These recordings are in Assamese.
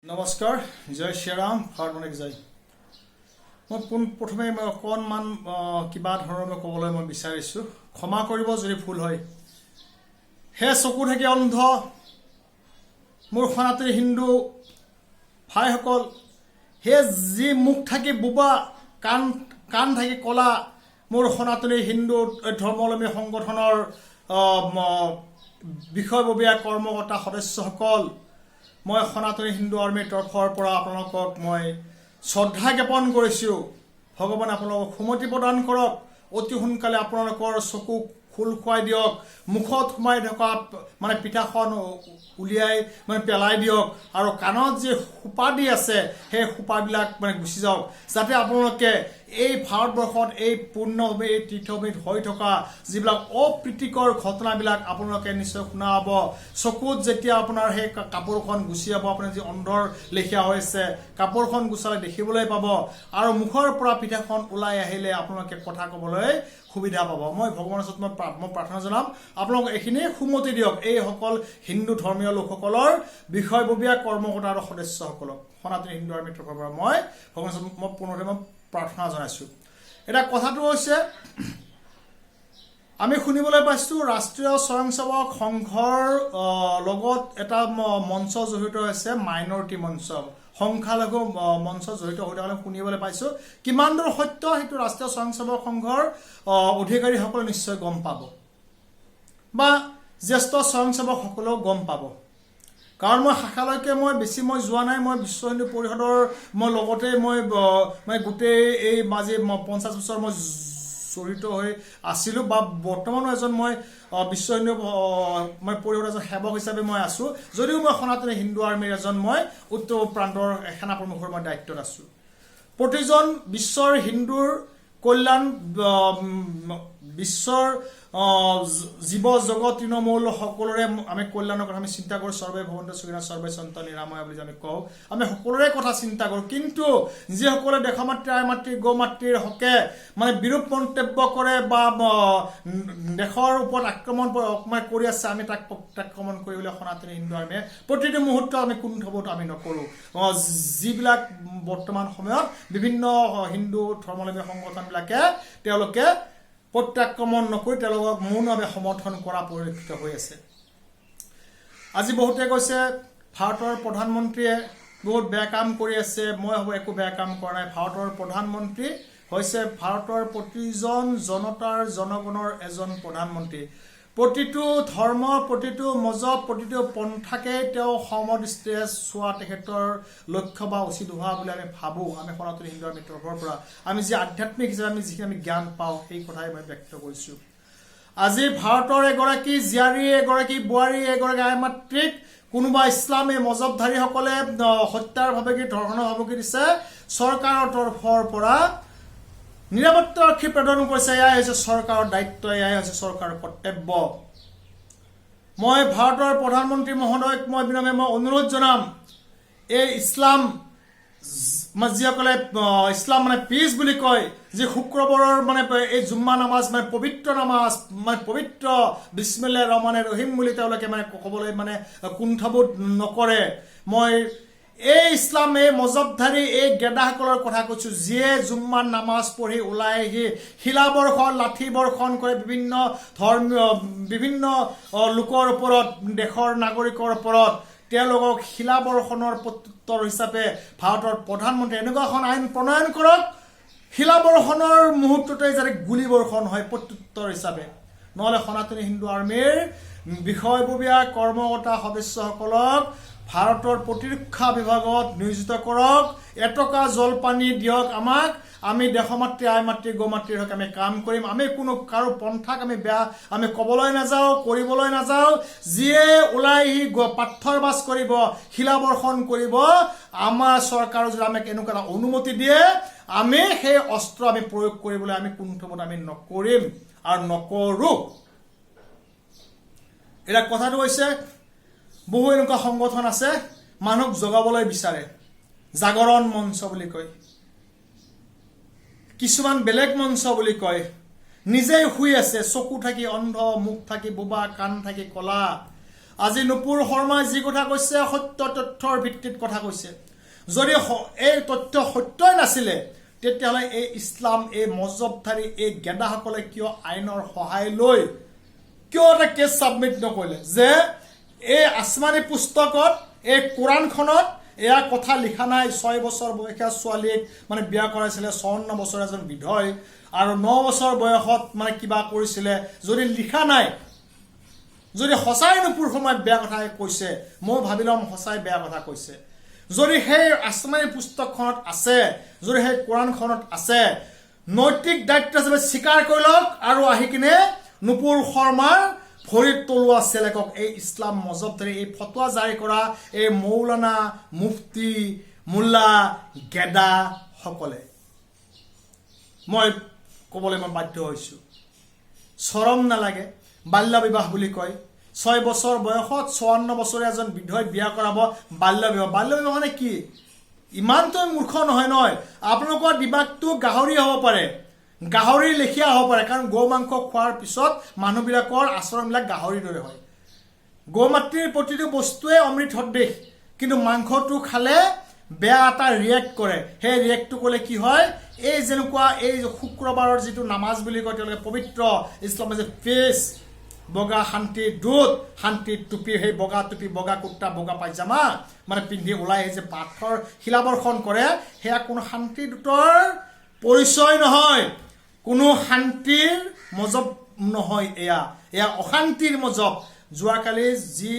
নমস্কাৰ জয় শ্ৰীৰাম হাৰ্মনিক জয় মই প্ৰথমে অকণমান কিবা ধৰণৰ ক'বলৈ মই বিচাৰিছোঁ ক্ষমা কৰিব যদি ভুল হয় হে চকু থাকি অন্ধ মোৰ সনাতনী হিন্দু ভাইসকল হে যি মুখ থাকি বুবা কাণ থাকি কলা মোৰ সনাতনী হিন্দু ধৰ্মাৱলম্বী সংগঠনৰ বিষয়ববীয়া কৰ্মকৰ্তা সদস্যসকল মই সনাতনী হিন্দু আৰ্মিৰ তৰফৰ পৰা আপোনালোকক মই শ্ৰদ্ধা জ্ঞাপন কৰিছোঁ ভগৱান আপোনালোকক সুমতি প্ৰদান কৰক অতি সোনকালে আপোনালোকৰ চকু খুল খুৱাই দিয়ক মুখত সোমাই থকা মানে পিঠাখন উলিয়াই মানে পেলাই দিয়ক আৰু কাণত যে সোপা দি আছে সেই সোপাবিলাক মানে গুচি যাওক যাতে আপোনালোকে এই ভাৰতবৰ্ষত এই পূৰ্ণভূমি এই তীৰ্থভূমিত হৈ থকা যিবিলাক অপ্ৰীতিকৰ ঘটনাবিলাক আপোনালোকে নিশ্চয় শুনা পাব চকুত যেতিয়া আপোনাৰ সেই কাপোৰখন গুচি যাব আপোনাৰ যি অন্ধৰ লেখীয়া হৈছে কাপোৰখন গুচালে দেখিবলৈ পাব আৰু মুখৰ পৰা পিঠাখন ওলাই আহিলে আপোনালোকে কথা ক'বলৈ সুবিধা পাব মই ভগৱানৰ ওচৰত মই প্ৰাৰ্থনা জনাম আপোনালোক এইখিনি সুমতি দিয়ক এই সকল হিন্দু ধৰ্মীয় লোকসকলৰ বিষয়ববীয়া কৰ্মকৰ্তা আৰু সদস্যসকলক সনাতনী হিন্দু আৰ্মিৰ তৰফৰ পৰা মই ভগৱানৰ ওচৰত মই পুনৰতে মই প্ৰাৰ্থনা জনাইছোঁ এটা কথাটো হৈছে আমি শুনিবলৈ পাইছোঁ ৰাষ্ট্ৰীয় স্বয়ংসেৱক সংঘৰ লগত এটা মঞ্চ জড়িত হৈছে মাইনৰিটি মঞ্চ সংখ্যালঘু মঞ্চ জড়িত হৈ থকা শুনিবলৈ পাইছোঁ কিমান দূৰ সত্য সেইটো ৰাষ্ট্ৰীয় স্বয়ংসেৱক সংঘৰ অধিকাৰীসকলে নিশ্চয় গম পাব বা জ্যেষ্ঠ স্বয়ংসেৱকসকলেও গম পাব কাৰণ মই শাখালৈকে মই বেছি মই যোৱা নাই মই বিশ্ব হিন্দু পৰিষদৰ মই লগতে মই গোটেই এই আজি 50 বছৰ মই জড়িত হৈ আছিলোঁ বা বৰ্তমানো এজন মই বিশ্ব হিন্দু মই পৰিষদৰ এজন সেৱক হিচাপে মই আছোঁ যদিও মই সনাতনী হিন্দু আৰ্মিৰ এজন মই উত্তৰ প্ৰান্তৰ সেনা প্ৰমুখৰ মই দায়িত্বত আছোঁ প্ৰতিজন বিশ্বৰ হিন্দুৰ কল্যাণ বিশ্বৰ জীৱ জগত তৃণমূল সকলোৰে আমি কল্যাণৰ কথা আমি চিন্তা কৰোঁ সৰ্বে ভৱন্তু সুখিনঃ সৰ্বে সন্তু নিৰাময় বুলি আমি কওঁ আমি সকলোৰে কথা চিন্তা কৰোঁ কিন্তু যিসকলে দেশমাতৃ আইমাতৃ গৌমাতৃৰ হকে মানে বিৰূপ মন্তব্য কৰে বা দেশৰ ওপৰত আক্ৰমণ কৰি আছে আমি তাক প্ৰত্যাক্ৰমণ কৰিবলৈ সনাতনী হিন্দু আৰ্মিয়ে প্ৰতিটো মুহূৰ্তত আমি কুণ্ঠবোধ আমি নকৰোঁ যিবিলাক বৰ্তমান সময়ত বিভিন্ন হিন্দু ধৰ্মাৱলম্বী সংগঠনবিলাকে তেওঁলোকে প্ৰত্যাক্ৰমণ নকৰি তেওঁলোকক মৌনভাৱে সমৰ্থন কৰা পৰিলক্ষিত হৈ আছে আজি বহুতে কৈছে ভাৰতৰ প্ৰধানমন্ত্ৰীয়ে বহুত বেয়া কাম কৰি আছে মই ভাবোঁ একো বেয়া কাম কৰা নাই ভাৰতৰ প্ৰধানমন্ত্ৰী হৈছে ভাৰতৰ প্ৰতিজন জনতাৰ জনগণৰ এজন প্ৰধানমন্ত্ৰী প্ৰতিটো ধৰ্ম প্ৰতিটো মজহব প্ৰতিটো পন্থাকে তেওঁ সমদৃষ্টিৰে চোৱা তেখেতৰ লক্ষ্য বা উচিত হোৱা বুলি আমি ভাবোঁ আমি সনাতনী হিন্দু আৰ্মিৰ তৰফৰ পৰা আমি যি আধ্যাত্মিক হিচাপে আমি যিখিনি আমি জ্ঞান পাওঁ সেই কথাই মই ব্যক্ত কৰিছোঁ আজি ভাৰতৰ এগৰাকী জীয়াৰী এগৰাকী বোৱাৰী এগৰাকী আইমাতৃক কোনোবা ইছলামী মজহবধাৰীসকলে হত্যাৰ ভাবুকি ধৰ্ষণৰ ভাবুকি দিছে চৰকাৰৰ তৰফৰ পৰা নিৰাপত্তাৰক্ষী প্ৰদান কৰিছে এয়াই হৈছে চৰকাৰৰ দায়িত্ব এয়াই হৈছে চৰকাৰৰ কৰ্তব্য মই ভাৰতৰ প্ৰধানমন্ত্ৰী মহোদয়ক মই বিনম্ৰে মই অনুৰোধ জনাম এই ইছলাম যিসকলে ইছলাম মানে পিছ বুলি কয় যি শুক্ৰবাৰৰ মানে এই জুম্মা নামাজ মানে পবিত্ৰ নামাজ মানে পবিত্ৰ বিছমিল্লাহিৰ ৰহমানিৰ ৰহিম বুলি তেওঁলোকে মানে ক'বলৈ মানে কুণ্ঠবোধ নকৰে মই এই ইছলাম এই মজহবধাৰী এই গেদাসকলৰ কথা কৈছোঁ যিয়ে জুম্মাৰ নামাজ পঢ়ি ওলাই আহি শিলাবৰ্ষণ লাঠি বৰ্ষণ কৰে বিভিন্ন লোকৰ ওপৰত দেশৰ নাগৰিকৰ ওপৰত তেওঁলোকক শিলাবৰ্ষণৰ প্ৰত্যুত্তৰ হিচাপে ভাৰতৰ প্ৰধানমন্ত্ৰী এনেকুৱা এখন আইন প্ৰণয়ন কৰক শিলাবৰ্ষণৰ মুহূৰ্ততে যাতে গুলীবৰ্ষণ হয় প্ৰত্যুত্তৰ হিচাপে নহ'লে সনাতনী হিন্দু আৰ্মিৰ বিষয়ববীয়া কৰ্মকৰ্তা সদস্যসকলক ভাৰতৰ প্ৰতিৰক্ষা বিভাগত নিয়োজিত কৰক এটকা জলপানী দিয়ক আমাক আমি দেশমাতৃ আইমাতৃ গৌমাতৃৰ হকে আমি কাম কৰিম আমি কোনো কাৰো পন্থাক আমি বেয়া আমি ক'বলৈ নাযাওঁ কৰিবলৈ নাযাওঁ যিয়ে ওলাই আহি পাথৰবাজ কৰিব শিলাবৰ্ষণ কৰিব আমাৰ চৰকাৰৰ যদি আমাক এনেকুৱা এটা অনুমতি দিয়ে আমি সেই অস্ত্ৰ আমি প্ৰয়োগ কৰিবলৈ আমি কুণ্ঠবোধ আমি নকৰিম আৰু নকৰোঁ এটা কথাটো হৈছে বহু এনেকুৱা সংগঠন আছে মানুহক জগাবলৈ বিচাৰে জাগৰণ মঞ্চ বুলি কয় কিছুমান বেলেগ মঞ্চ বুলি কয় নিজেই শুই আছে চকু থাকি অন্ধ মুখ থাকি বোবা কাণ থাকি কলা আজি নুপুৰ শৰ্মাই যি কথা কৈছে সত্য তথ্যৰ ভিত্তিত কথা কৈছে যদি এই তথ্য সত্যই নাছিলে তেতিয়াহ'লে এই ইছলাম এই মজহবধাৰী এই গেদাসকলে কিয় আইনৰ সহায় লৈ কিয় এটা কেছ ছাবমিট নকৰিলে যে এই আসমানী পুস্তকত এই কোৰাণখনত এয়া কথা লিখা নাই 6 বছৰ বয়সীয়া ছোৱালীক মানে বিয়া কৰাইছিলে 54 বছৰ এজন বিধয় আৰু 9 বছৰ বয়সত মানে কিবা কৰিছিলে যদি লিখা নাই যদি সঁচাই নুপুৰ সময়ত বেয়া কথা কৈছে মই ভাবিলাম সঁচাই বেয়া কথা কৈছে যদি সেই আসমানী পুস্তকখনত আছে যদি সেই কোৰাণখনত আছে নৈতিক দায়িত্ব হিচাপে স্বীকাৰ কৰি লওক আৰু আহি কিনে নুপুৰ শৰ্মাৰ ভৰিত তলুৱা চেলেকক এই ইছলাম মজহবধাৰী এই ফতোৱা জাৰি কৰা এই মৌলানা মুফতি মুল্লা গেদা সকলে মই ক'বলৈ মই বাধ্য হৈছোঁ শৰম নালাগে বাল্য বিবাহ বুলি কয় 6 বছৰ বয়সত 54 বছৰীয়া এজন বিধয় বিয়া কৰাব বাল্য বিবাহ মানে কি ইমানটো মূৰ্খ নহয় আপোনালোকৰ দিমাগটো গাহৰি হ'ব পাৰে গাহৰি লেখিয়া হ'ব পাৰে কাৰণ গো মাংস খোৱাৰ পিছত মানুহবিলাকৰ আচৰণবিলাক গাহৰিৰ দৰে হয় গো মাতৃৰ প্ৰতিটো বস্তুৱে অমৃত সদৃশ কিন্তু মাংসটো খালে বেয়া এটা ৰিয়েক্ট কৰে সেই ৰিয়েক্টটো ক'লে কি হয় এই যেনেকুৱা এই শুক্ৰবাৰৰ যিটো নামাজ বুলি কয় তেওঁলোকে পবিত্ৰ ইছলামৰ যে ফেচ বগা শান্তিৰ দূত শান্তিৰ টুপি সেই বগা টুপি বগা কুৰ্তা বগা পাইজামা মানে পিন্ধি ওলাই আহি যে পাথৰ শিলাবৰ্ষণ কৰে সেয়া কোনো শান্তিৰ দূতৰ পৰিচয় নহয় কোনো শান্তিৰ মজহব নহয় এয়া অশান্তিৰ মজহব যোৱাকালি যি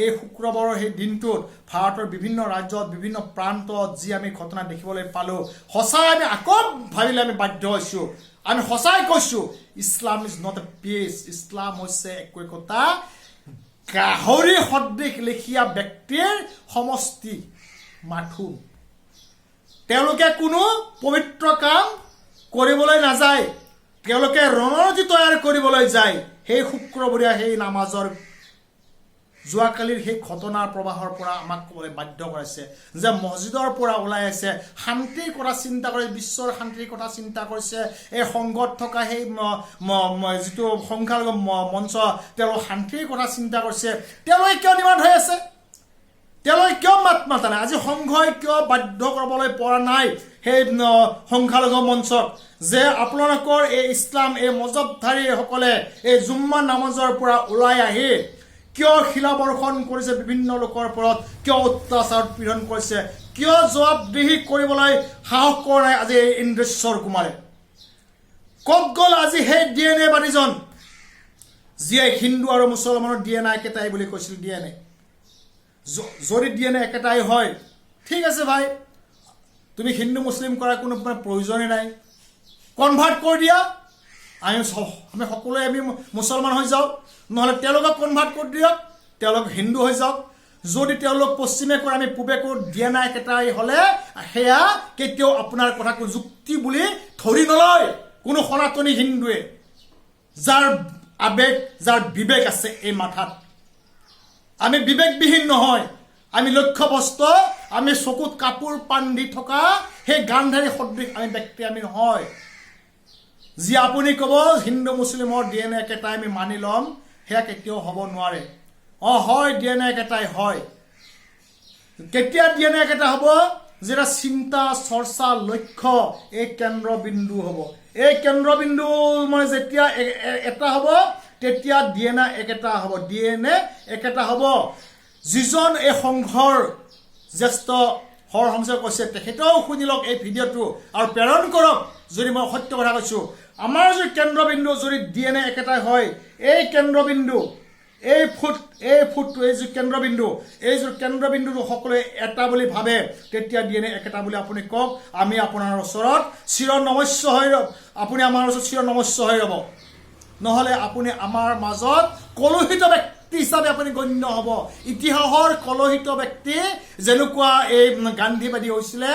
এই শুক্ৰবাৰৰ সেই দিনটোত ভাৰতৰ বিভিন্ন ৰাজ্যত বিভিন্ন প্ৰান্তত যি আমি ঘটনা দেখিবলৈ পালোঁ সঁচাই আমি আকৌ ভাবিলে আমি বাধ্য হৈছোঁ আমি সঁচাই কৈছোঁ Islam is not a peace ইছলাম হৈছে একতা গাহৰি সদৃশ লেখীয়া ব্যক্তিৰ সমষ্টি মাথোন তেওঁলোকে কোনো পবিত্ৰ কাম কৰিবলৈ নাযায় তেওঁলোকে ৰণনীতি তৈয়াৰ কৰিবলৈ যায় সেই শুক্ৰবৰীয়া সেই নামাজৰ যোৱাকালিৰ সেই ঘটনাৰ প্ৰবাহৰ পৰা আমাক ক'বলৈ বাধ্য কৰাইছে যে মছজিদৰ পৰা ওলাই আছে শান্তিৰ কথা চিন্তা কৰি বিশ্বৰ শান্তিৰ কথা চিন্তা কৰিছে এই সংঘত থকা সেই যিটো সংখ্যালঘু মঞ্চ তেওঁলোক শান্তিৰ কথা চিন্তা কৰিছে তেওঁলোকে কিয় নিমাত হৈ আছে তেওঁলোকে কিয় মাত মাতা নাই আজি সংঘই কিয় বাধ্য কৰিবলৈ পৰা নাই সেই সংখ্যালঘু মঞ্চক যে আপোনালোকৰ এই ইছলাম এই মজহবধাৰীসকলে এই জুম্মা নামাজৰ পৰা ওলাই আহি কিয় শিলাবৰ্ষণ কৰিছে বিভিন্ন লোকৰ ওপৰত কিয় অত্যাচাৰ পীড়ন কৰিছে কিয় জবাবদিহি কৰিবলৈ সাহস কৰা নাই আজি এই ইন্দ্ৰেশ্বৰ কুমাৰে ক'ত গ'ল আজি সেই DNA বাদীজন যিয়ে হিন্দু আৰু মুছলমানৰ DNA একেটাই বুলি কৈছিল DNA যদি DNA একেটাই হয় ঠিক আছে ভাই তুমি হিন্দু মুছলিম কৰাৰ কোনো প্ৰয়োজনেই নাই কনভাৰ্ট কৰি দিয়া আমি সকলোৱে আমি মুছলমান হৈ যাওঁ নহ'লে তেওঁলোকক কনভাৰ্ট কৰি দিয়ক তেওঁলোক হিন্দু হৈ যাওক যদি তেওঁলোক পশ্চিমে কৰে আমি পূবে কৰোঁ DNA একেটাই হ'লে সেয়া কেতিয়াও আপোনাৰ কথাটো যুক্তি বুলি ধৰি নলয় কোনো সনাতনী হিন্দুৱে যাৰ আবেগ যাৰ বিবেক আছে এই মাথাত আমি বিবেকবিহীন নহয় আমি লক্ষ্যবস্ত আমি চকুত কাপোৰ বান্ধি থকা সেই গান্ধাৰী সদৃশ আমি ব্যক্তি আমি নহয় যি আপুনি ক'ব হিন্দু মুছলিমৰ DNA একেটাই আমি মানি ল'ম সেয়া কেতিয়াও হ'ব নোৱাৰে হয় DNA একেটাই হয় কেতিয়া DNA একেটা হ'ব যেটা চিন্তা চৰ্চা লক্ষ্য এই কেন্দ্ৰবিন্দু হ'ব এই কেন্দ্ৰবিন্দু মানে যেতিয়া এটা হ'ব তেতিয়া DNA একেটা হ'ব DNA একেটা হ'ব যিজন এই সংঘৰ জ্যেষ্ঠ সৰসংঘে কৈছে তেখেতেও শুনি লওক এই ভিডিঅ'টো আৰু প্ৰেৰণ কৰক যদি মই সত্য কথা কৈছোঁ আমাৰ যদি কেন্দ্ৰবিন্দু যদি DNA একেটাই হয় এই কেন্দ্ৰবিন্দু এই ফুটটো এই যে কেন্দ্ৰবিন্দু এই যে কেন্দ্ৰবিন্দুটো সকলোৱে এটা বুলি ভাবে তেতিয়া DNA একেটা বুলি আপুনি কওক আমি আপোনাৰ ওচৰত চিৰনমস্য হৈ আপুনি আমাৰ ওচৰত চিৰনমস্য হৈ ৰ'ব নহ'লে আপুনি আমাৰ মাজত কলুষিত ব্যক্তি হিচাপে আপুনি গণ্য হ'ব ইতিহাসৰ কলুষিত ব্যক্তি যেনেকুৱা এই গান্ধীবাদী হৈছিলে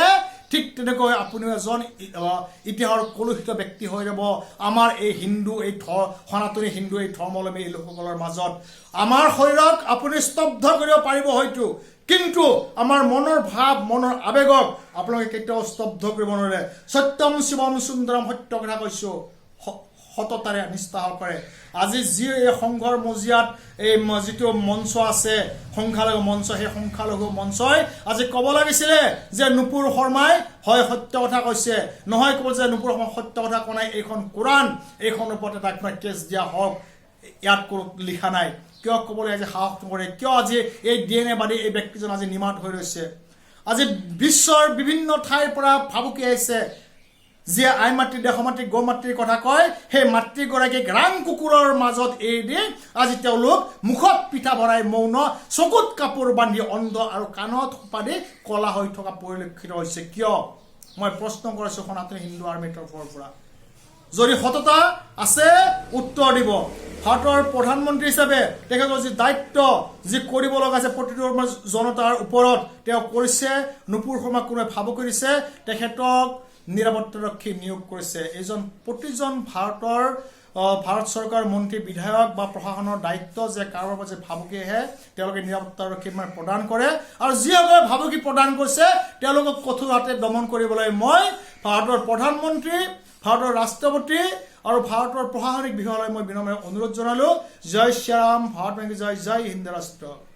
ঠিক তেনেকৈ আপুনি এজন ইতিহাসৰ কলুষিত ব্যক্তি হৈ ৰ'ব আমাৰ এই হিন্দু এই সনাতনী হিন্দু এই ধৰ্মাৱলম্বী লোকসকলৰ মাজত আমাৰ শৰীৰক আপুনি স্তব্ধ কৰিব পাৰিব হয়তো কিন্তু আমাৰ মনৰ ভাৱ মনৰ আবেগক আপোনালোকে কেতিয়াও স্তব্ধ কৰিব নোৱাৰে সত্যম শিৱম সুন্দৰম সত্য কথা কৈছোঁ সততাৰে নিষ্ঠা কৰে আজি যি এই সংঘৰ মজিয়াত এই যিটো মঞ্চ আছে সংখ্যালঘু মঞ্চ সেই সংখ্যালঘু মঞ্চই আজি ক'ব লাগিছিলে যে নুপুৰ শৰ্মাই হয় সত্য কথা কৈছে নহয় ক'ব যে নুপুৰ শৰ্মা সত্য কথা কোৱা নাই এইখন কোৰাণ এইখনৰ ওপৰত এটা কিবা কেছ দিয়া হওক ইয়াত কোনো লিখা নাই কিয় ক'বলৈ আজি সাহস নকৰে কিয় আজি এই DNA বাদী এই ব্যক্তিজন আজি নিমাত হৈ ৰৈছে আজি বিশ্বৰ বিভিন্ন ঠাইৰ পৰা ভাবুকি আহিছে যে আই মাতৃ দেশ মাতৃ গৌ মাতৃৰ কথা কয় সেই মাতৃগৰাকীক ৰাম কুকুৰৰ মাজত এৰি দি আজি তেওঁলোক মুখত পিঠা ভৰাই মৌন চকুত কাপোৰ বান্ধি অন্ধ আৰু কাণত সোপা দি কলা হৈ থকা পৰিলক্ষিত হৈছে কিয় মই প্ৰশ্ন কৰিছো সনাতন হিন্দু আৰ্মীৰ তৰফৰ পৰা যদি সততা আছে উত্তৰ দিব ভাৰতৰ প্ৰধানমন্ত্ৰী হিচাপে তেখেতৰ যি দায়িত্ব যি কৰিব লগা আছে প্ৰতিটো জনতাৰ ওপৰত তেওঁ কৰিছে নুপুৰ শৰ্মা কোনে ভাবুকি দিছে তেখেতক নিৰাপত্তাৰক্ষী নিয়োগ কৰিছে এজন প্ৰতিজন ভাৰত চৰকাৰ মন্ত্ৰী বিধায়ক বা প্ৰশাসনৰ দায়িত্ব যে কাৰোবাৰ মাজে ভাবুকি আহে তেওঁলোকে নিৰাপত্তাৰক্ষী প্ৰদান কৰে আৰু যিসকলে ভাবুকি প্ৰদান কৰিছে তেওঁলোকক কঠোৰ হাতে দমন কৰিবলৈ মই ভাৰতৰ প্ৰধানমন্ত্ৰী ভাৰতৰ ৰাষ্ট্ৰপতি আৰু ভাৰতৰ প্ৰশাসনিক বিষয়ালৈ মই বিনম্ৰ অনুৰোধ জনালো জয় শ্ৰীৰাম ভাৰত জয় জয় হিন্দ ৰাষ্ট্ৰ